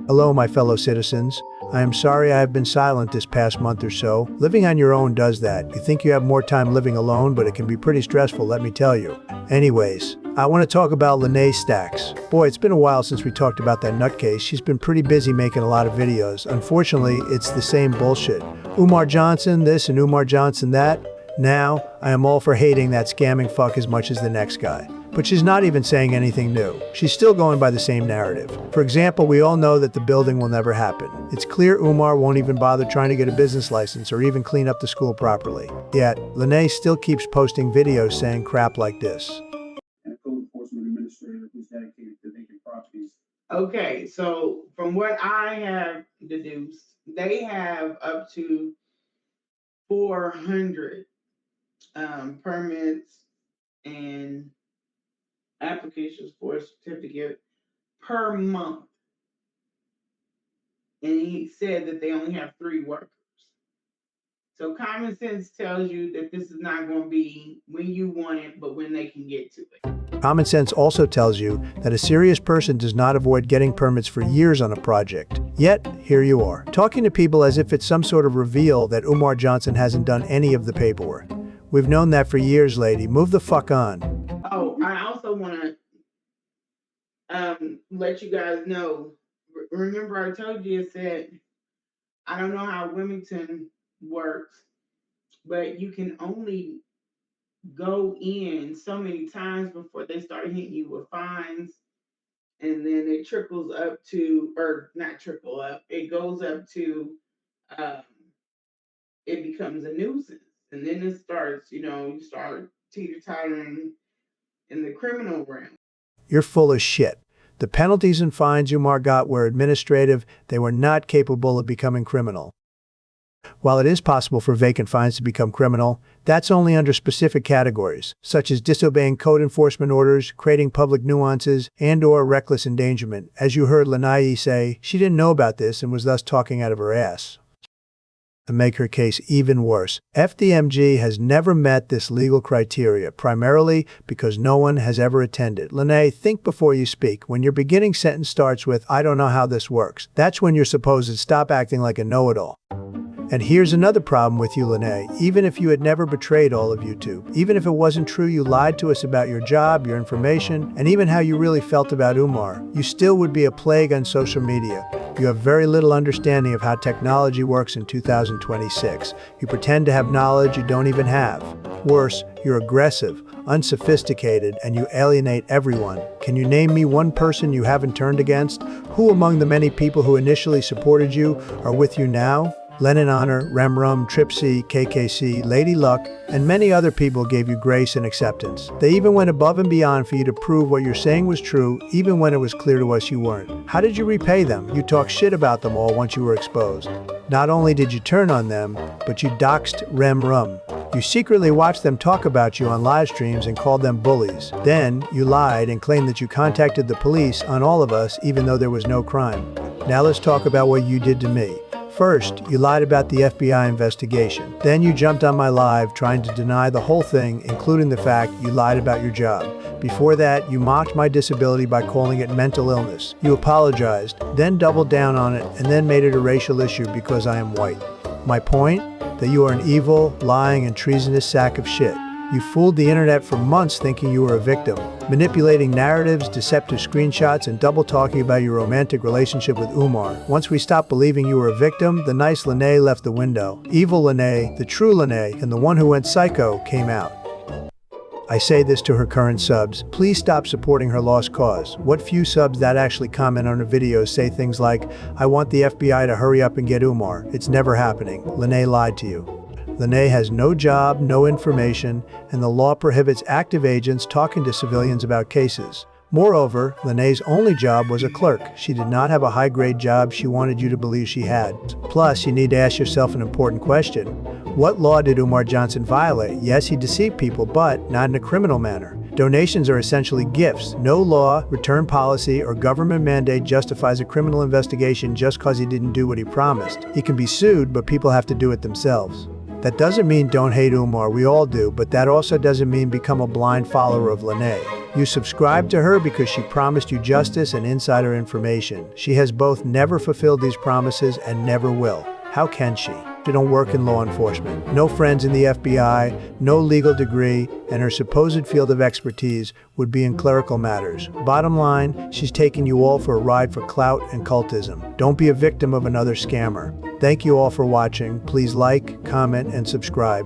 Hello, my fellow citizens. I am sorry I have been silent this past month or so. Living on your own does that. You think you have more time living alone, but it can be pretty stressful, let me tell you. Anyways, I want to talk about Lanae Stacks. Boy, it's been a while since we talked about that nutcase. She's been pretty busy making a lot of videos. Unfortunately, it's the same bullshit. Umar Johnson this and Umar Johnson that. Now, I am all for hating that scamming fuck as much as the next guy. But she's not even saying anything new. She's still going by the same narrative. For example, we all know that the building will never happen. It's clear Umar won't even bother trying to get a business license or even clean up the school properly. Yet, Lanae still keeps posting videos saying crap like this. And a code enforcement administrator who's dedicated to vacant properties. Okay, so from what I have deduced, they have up to 400 permits and applications for a certificate per month. And he said that they only have 3 workers. So common sense tells you that this is not going to be when you want it, but when they can get to it. Common sense also tells you that a serious person does not avoid getting permits for years on a project. Yet, here you are, talking to people as if it's some sort of reveal that Umar Johnson hasn't done any of the paperwork. We've known that for years, lady. Move the fuck on. Oh, I also want to let you guys know, remember I told you, it said, I don't know how Wilmington works, but you can only go in so many times before they start hitting you with fines. And then it trickles up to, or not trickle up, it goes up to, it becomes a nuisance. And then it starts, you start teeter-tottering in the criminal realm. You're full of shit. The penalties and fines Umar got were administrative. They were not capable of becoming criminal. While it is possible for vacant fines to become criminal, that's only under specific categories, such as disobeying code enforcement orders, creating public nuisances, and/or reckless endangerment. As you heard Lanae say, she didn't know about this and was thus talking out of her ass. To make her case even worse, FDMG has never met this legal criteria, primarily because no one has ever attended. Lanae, think before you speak. When your beginning sentence starts with, I don't know how this works, that's when you're supposed to stop acting like a know-it-all. And here's another problem with you, Lanae. Even if you had never betrayed all of YouTube, even if it wasn't true you lied to us about your job, your information, and even how you really felt about Umar, you still would be a plague on social media. You have very little understanding of how technology works in 2026. You pretend to have knowledge you don't even have. Worse, you're aggressive, unsophisticated, and you alienate everyone. Can you name me one person you haven't turned against? Who among the many people who initially supported you are with you now? Lennon Honor, Remrum, Tripsy, KKC, Lady Luck, and many other people gave you grace and acceptance. They even went above and beyond for you to prove what you're saying was true, even when it was clear to us you weren't. How did you repay them? You talked shit about them all once you were exposed. Not only did you turn on them, but you doxed Remrum. You secretly watched them talk about you on live streams and called them bullies. Then, you lied and claimed that you contacted the police on all of us even though there was no crime. Now let's talk about what you did to me. First, you lied about the FBI investigation. Then you jumped on my live trying to deny the whole thing, including the fact you lied about your job. Before that, you mocked my disability by calling it mental illness. You apologized, then doubled down on it, and then made it a racial issue because I am white. My point? That you are an evil, lying, and treasonous sack of shit. You fooled the internet for months thinking you were a victim, manipulating narratives, deceptive screenshots, and double-talking about your romantic relationship with Umar. Once we stopped believing you were a victim, the nice Lanae left the window. Evil Lanae, the true Lanae, and the one who went psycho came out. I say this to her current subs, please stop supporting her lost cause. What few subs that actually comment on her videos say things like, I want the FBI to hurry up and get Umar. It's never happening. Lanae lied to you. Lanae has no job, no information, and the law prohibits active agents talking to civilians about cases. Moreover, Lanae's only job was a clerk. She did not have a high-grade job she wanted you to believe she had. Plus, you need to ask yourself an important question. What law did Umar Johnson violate? Yes, he deceived people, but not in a criminal manner. Donations are essentially gifts. No law, return policy, or government mandate justifies a criminal investigation just because he didn't do what he promised. He can be sued, but people have to do it themselves. That doesn't mean don't hate Umar, we all do, but that also doesn't mean become a blind follower of Lanae. You subscribe to her because she promised you justice and insider information. She has both never fulfilled these promises and never will. How can she? She don't work in law enforcement, no friends in the FBI, no legal degree, and her supposed field of expertise would be in clerical matters. Bottom line, she's taking you all for a ride for clout and cultism. Don't be a victim of another scammer. Thank you all for watching. Please like, comment, and subscribe.